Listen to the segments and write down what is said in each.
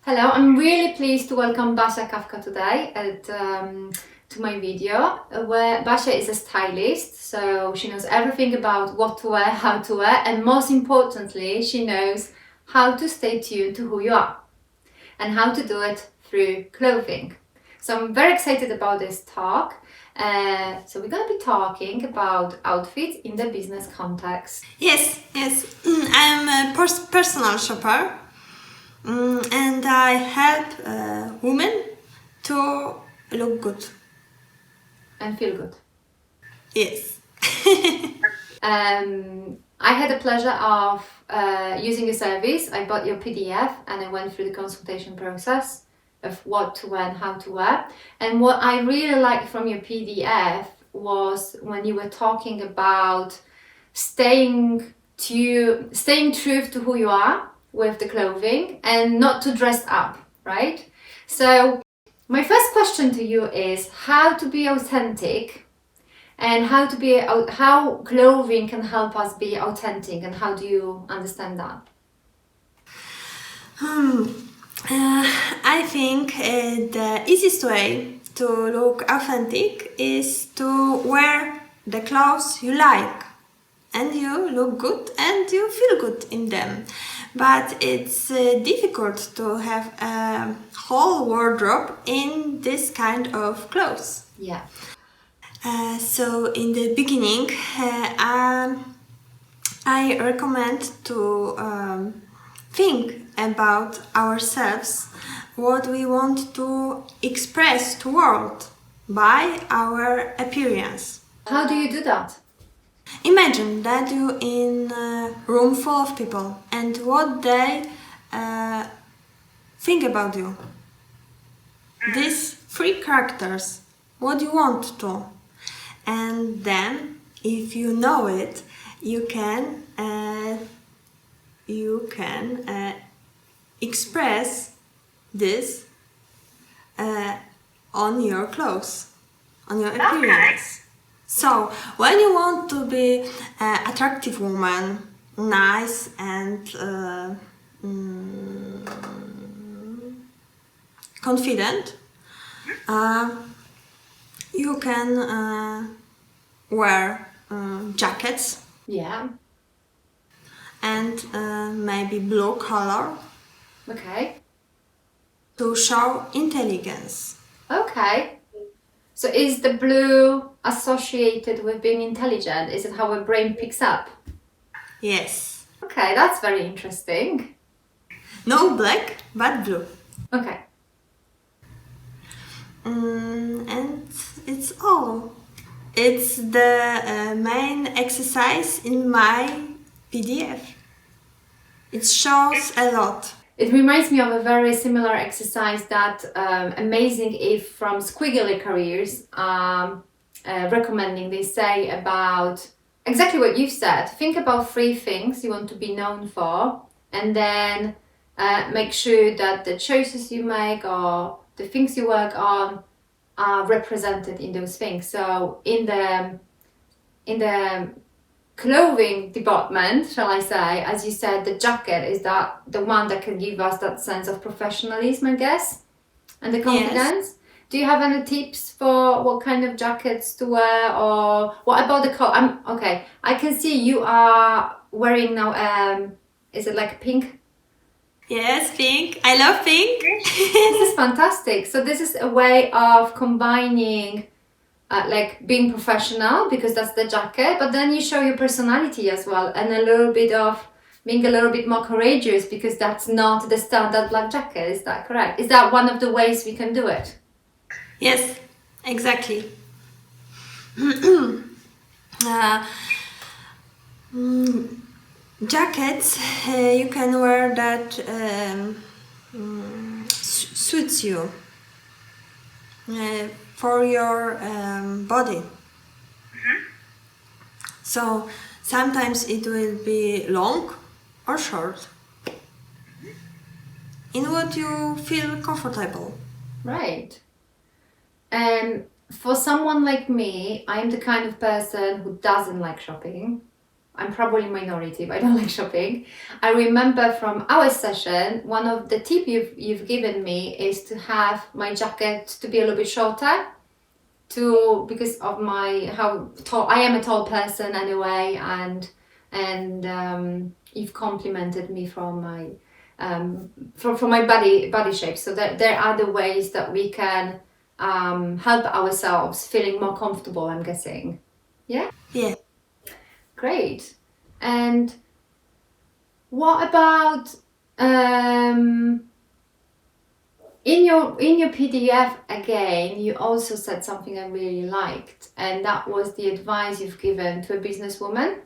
Hello, I'm really pleased to welcome Basia Kawka today to my video, where Basia is a stylist, so she knows everything about what to wear, how to wear, and most importantly, she knows how to stay tuned to who you are and how to do it through clothing. So I'm very excited about this talk. So we're going to be talking about outfits in the business context. Yes. I'm a personal shopper, and I help women to look good. And feel good. Yes. I had the pleasure of using your service. I bought your PDF and I went through the consultation process of what to wear and how to wear. And what I really liked from your PDF was when you were talking about staying true to who you are with the clothing and not to dress up, right? So my first question to you is how to be authentic and how clothing can help us be authentic, and how do you understand that? I think the easiest way to look authentic is to wear the clothes you like, and you look good and you feel good in them. But it's difficult to have a whole wardrobe in this kind of clothes. Yeah. So in the beginning, I recommend to think about ourselves, what we want to express to world by our appearance. How do you do that? Imagine that you in a room full of people and what they think about you. These three characters, what you want to. And then, if you know it, you can express this on your clothes, on your appearance. So, when you want to be an attractive woman, nice and confident, you can wear jackets. Yeah. And maybe blue color. Okay. To show intelligence. Okay. So is the blue associated with being intelligent? Is it how a brain picks up? Yes. Okay, that's very interesting. No black, but blue. Okay. And it's all. It's the main exercise in my PDF. It shows a lot. It reminds me of a very similar exercise that Amazing If from Squiggly Careers recommending. They say about exactly what you've said. Think about 3 things you want to be known for, and then make sure that the choices you make or the things you work on are represented in those things. So in the clothing department, shall I say, as you said, the jacket is that the one that can give us that sense of professionalism, I guess, and the confidence. Yes. Do you have any tips for what kind of jackets to wear, or what about the color? Okay, I can see you are wearing now. Is it like pink? Yes, pink. I love pink. This is fantastic. So this is a way of combining like being professional, because that's the jacket, but then you show your personality as well, and a little bit of being a little bit more courageous, because that's not the standard black jacket. Is that correct? Is that one of the ways we can do it? Yes, exactly. Jackets, you can wear that suits you for your body. So sometimes it will be long or short. In what you feel comfortable. Right. And for someone like me, I'm the kind of person who doesn't like shopping. I'm probably minority, but I don't like shopping. I remember from our session, one of the tips you've given me is to have my jacket to be a little bit shorter, because of how tall I am, a tall person anyway, and you've complimented me from my from my body shape. So there are the ways that we can help ourselves feeling more comfortable, I'm guessing. Yeah? Yeah. Great. And what about in your PDF again, you also said something I really liked, and that was the advice you've given to a businesswoman.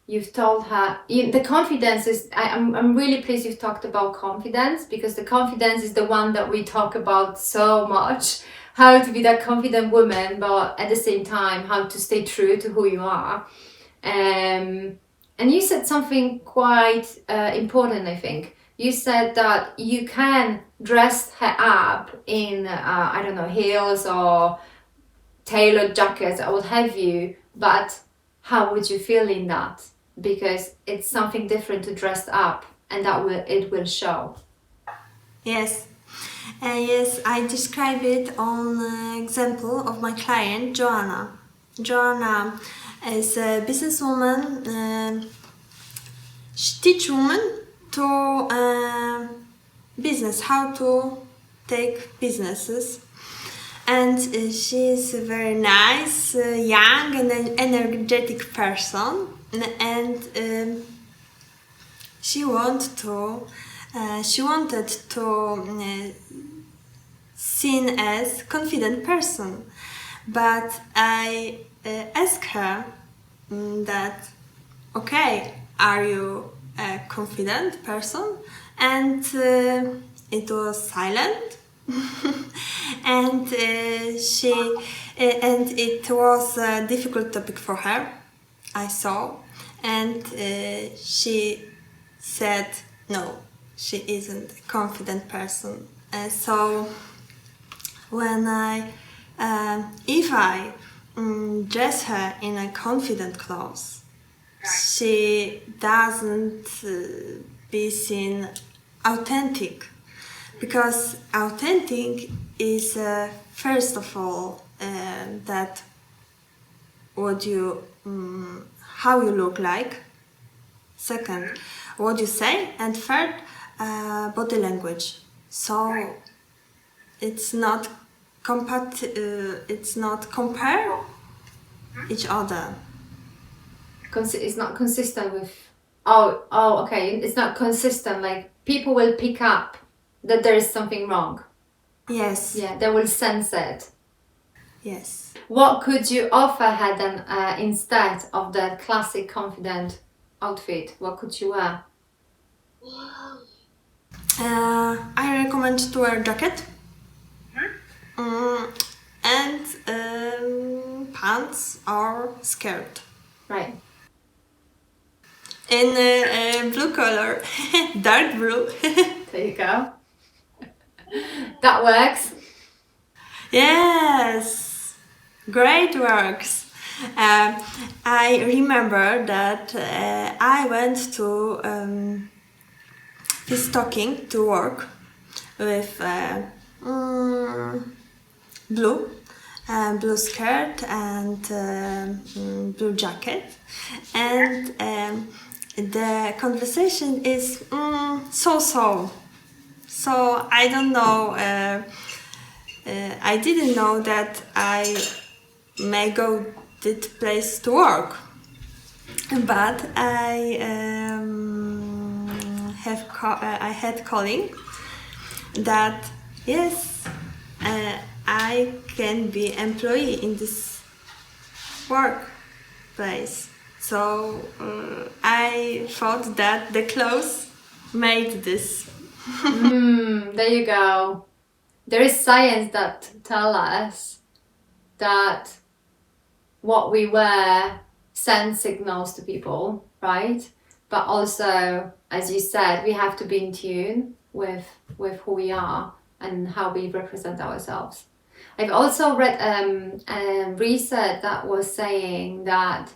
You've told her the confidence is. I'm really pleased you've talked about confidence, because the confidence is the one that we talk about so much. How to be that confident woman, but at the same time, how to stay true to who you are. And you said something quite important, I think. You said that you can dress her up in, I don't know, heels or tailored jackets or what have you, but how would you feel in that? Because it's something different to dress up, and it will show. Yes. Yes, I describe it on example of my client, Joanna. Joanna is a businesswoman. She teach women to business, how to take businesses. And she's a very nice, young and energetic person. And she wanted to seen as confident person, but I asked her that, okay, are you a confident person? And it was silent. And and it was a difficult topic for her, I saw, and she said no, she isn't a confident person. So when if I dress her in a confident clothes, she doesn't be seen authentic, because authentic is first of all that what you how you look like, second what you say, and third body language. So it's not it's not compare each other. It's not consistent with. Oh, okay. It's not consistent. Like, people will pick up that there is something wrong. Yes. Yeah, they will sense it. Yes. What could you offer her then instead of the classic confident outfit? What could you wear? I recommend to wear jacket and pants or skirt. Right. In blue color, dark blue. There you go. That works. Yes, great works. I remember that I went to this talking to work with blue skirt and blue jacket, and the conversation is so. So I don't know. I didn't know that I may go that place to work, but I had calling that yes, I can be employee in this workplace. So I thought that the clothes made this. There you go. There is science that tell us that what we wear sends signals to people, right? But also, as you said, we have to be in tune with who we are and how we represent ourselves. I've also read research that was saying that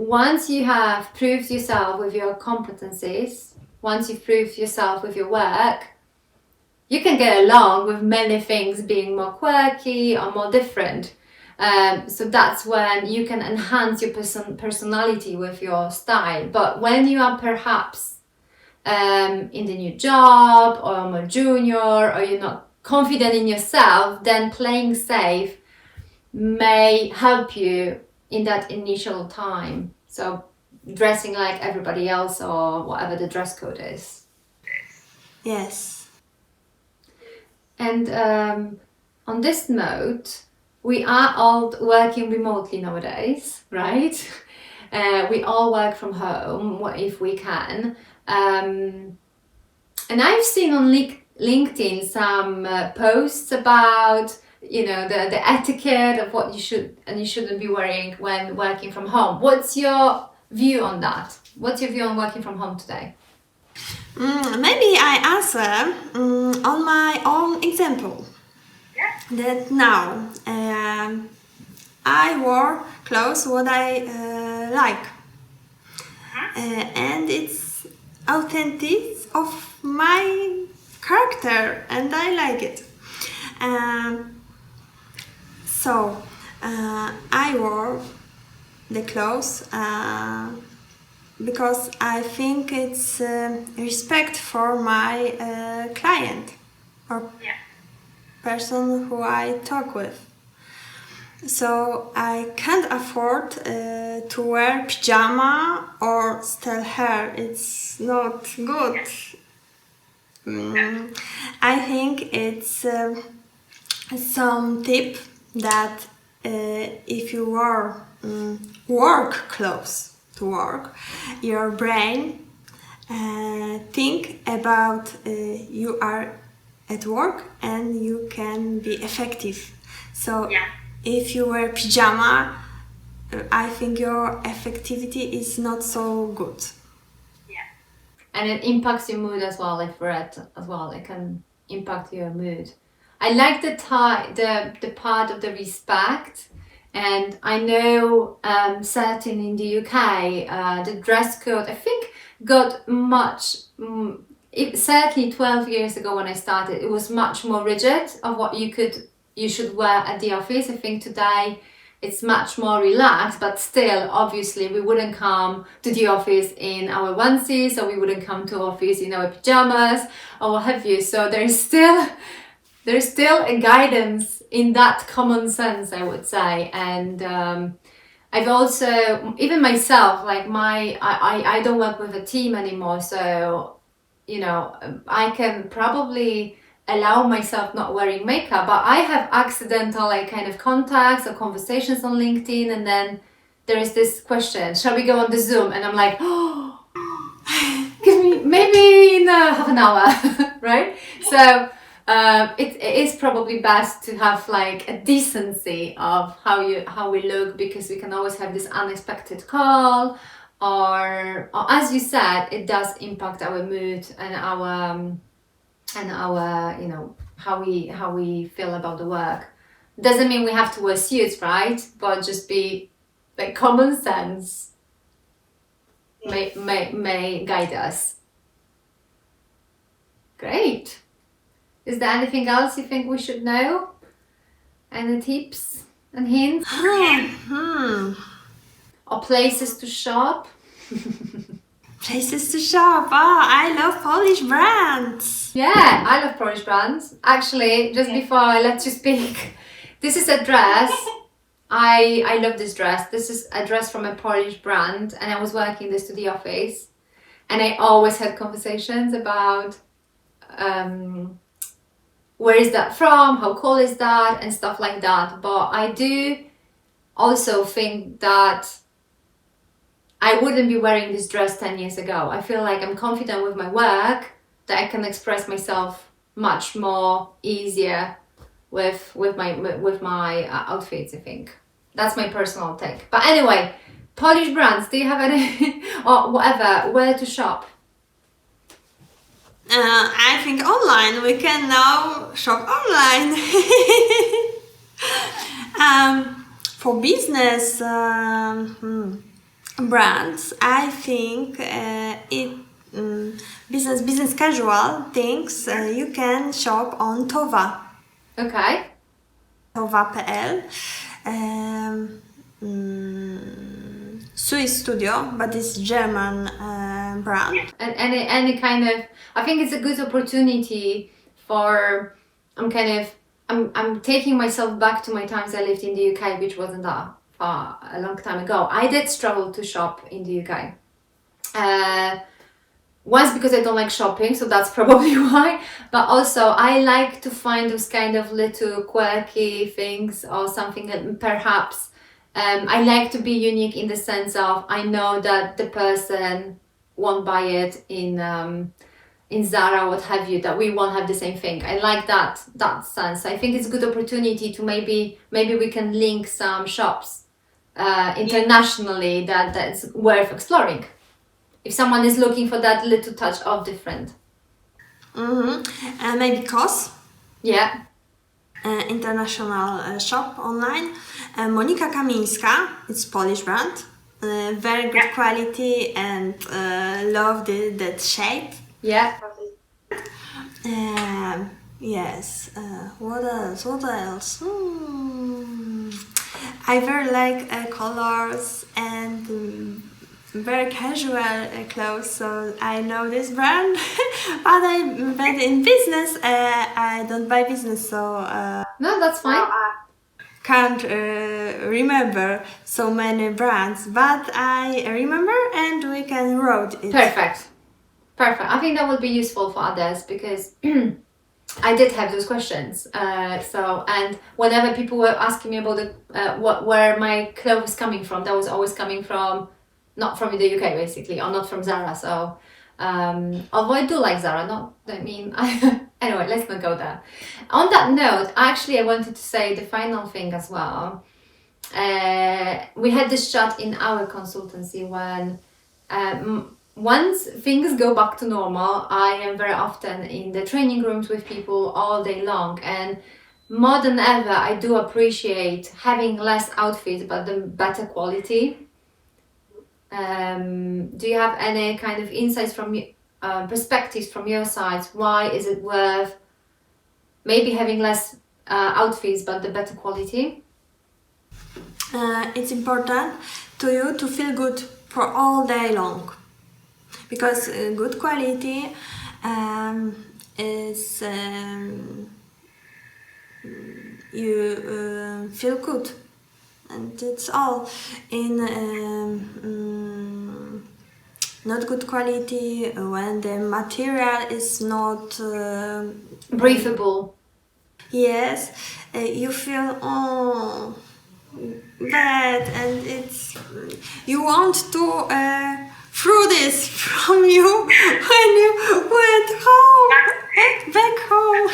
once you have proved yourself with your competencies, once you've proved yourself with your work, you can get along with many things being more quirky or more different. So that's when you can enhance your personality with your style. But when you are perhaps in the new job or more junior, or you're not confident in yourself, then playing safe may help you in that initial time. So dressing like everybody else or whatever the dress code is. Yes. And on this note, we are all working remotely nowadays, right? We all work from home if we can. And I've seen on LinkedIn some posts about, you know, the etiquette of what you should and you shouldn't be wearing when working from home. What's your view on that? What's your view on working from home today? Maybe I answer on my own example. That now I wear clothes what I like, and it's authentic of my character, and I like it. So I wore the clothes because I think it's respect for my client or person who I talk with. So I can't afford to wear pyjama or style hair. It's not good. I think it's some tip that if you wear work clothes to work, your brain think about you are at work and you can be effective. So if you wear pyjama, I think your effectivity is not so good. And it impacts your mood as well. I've read as well. It can impact your mood. I like the part of the respect, and I know certainly in the UK the dress code I think got much. Certainly 12 years ago when I started, it was much more rigid of what you should wear at the office. I think today it's much more relaxed, but still, obviously, we wouldn't come to the office in our onesies, or we wouldn't come to office in our pajamas, or what have you. So there's still a guidance in that common sense, I would say. And I've also, even myself, like I don't work with a team anymore, so you know, I can probably allow myself not wearing makeup, but I have accidental like kind of contacts or conversations on LinkedIn, and then there is this question, shall we go on the Zoom? And I'm like, oh, give me maybe in half an hour, right? So it is probably best to have like a decency of how we look, because we can always have this unexpected call, or as you said, it does impact our mood and our you know how we feel about the work. Doesn't mean we have to wear suits, right? But just be like common sense may guide us. Great. Is there anything else you think we should know? Any tips and hints? Or places to shop? Places to shop. Oh, I love Polish brands. Yeah, I love Polish brands. Actually, just before I let you speak, this is a dress. I love this dress. This is a dress from a Polish brand, and I was working this to the office, and I always had conversations about where is that from, how cool is that, and stuff like that. But I do also think that I wouldn't be wearing this dress 10 years ago. I feel like I'm confident with my work, that I can express myself much more easier with my outfits, I think. That's my personal take. But anyway, Polish brands, do you have any, or whatever, where to shop? I think online. We can now shop online. For business, brands, I think business casual things you can shop on Tova. Okay. Tova.pl. Swiss Studio, but it's German brand. And any kind of, I think it's a good opportunity for, I'm taking myself back to my times I lived in the UK, which wasn't that far, a long time ago. I did struggle to shop in the UK. Once because I don't like shopping, so that's probably why, but also I like to find those kind of little quirky things or something that perhaps I like to be unique in the sense of I know that the person won't buy it in Zara, what have you, that we won't have the same thing. I like that sense. I think it's a good opportunity to maybe we can link some shops internationally that's worth exploring. If someone is looking for that little touch of different. And maybe COS. Yeah. International shop online. Monika Kamińska, it's Polish brand. Very good quality and love that shape. Yeah. Yes. What else? I very like colors and very casual clothes, so I know this brand. but in business, I don't buy business, so No, that's fine. I can't remember so many brands, but I remember and we can write it. Perfect. I think that would be useful for others because I did have those questions. And whenever people were asking me about where my clothes coming from, that was always coming from, not from the UK basically, or not from Zara. So, although I do like Zara, anyway, let's not go there. On that note, actually, I wanted to say the final thing as well. We had this chat in our consultancy when once things go back to normal, I am very often in the training rooms with people all day long, and more than ever, I do appreciate having less outfits but the better quality. Do you have any kind of insights from perspectives from your side? Why is it worth maybe having less outfits but the better quality? It's important to you to feel good for all day long, because good quality is you feel good. And it's all in not good quality when the material is not Breathable. Yes, you feel bad, and it's you want to throw this from you when you went home, back home.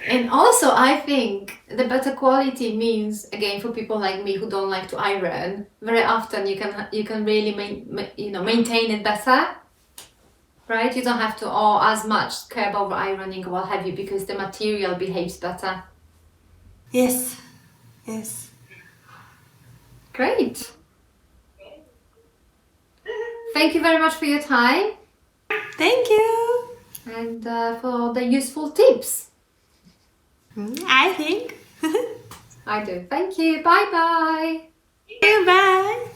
And also, I think the better quality means, again, for people like me who don't like to iron, very often you can really maintain it better, right? You don't have to as much care about ironing or what have you, because the material behaves better. Yes. Great. Thank you very much for your time. Thank you. And for the useful tips. I think. I do. Thank you. Bye-bye. Bye.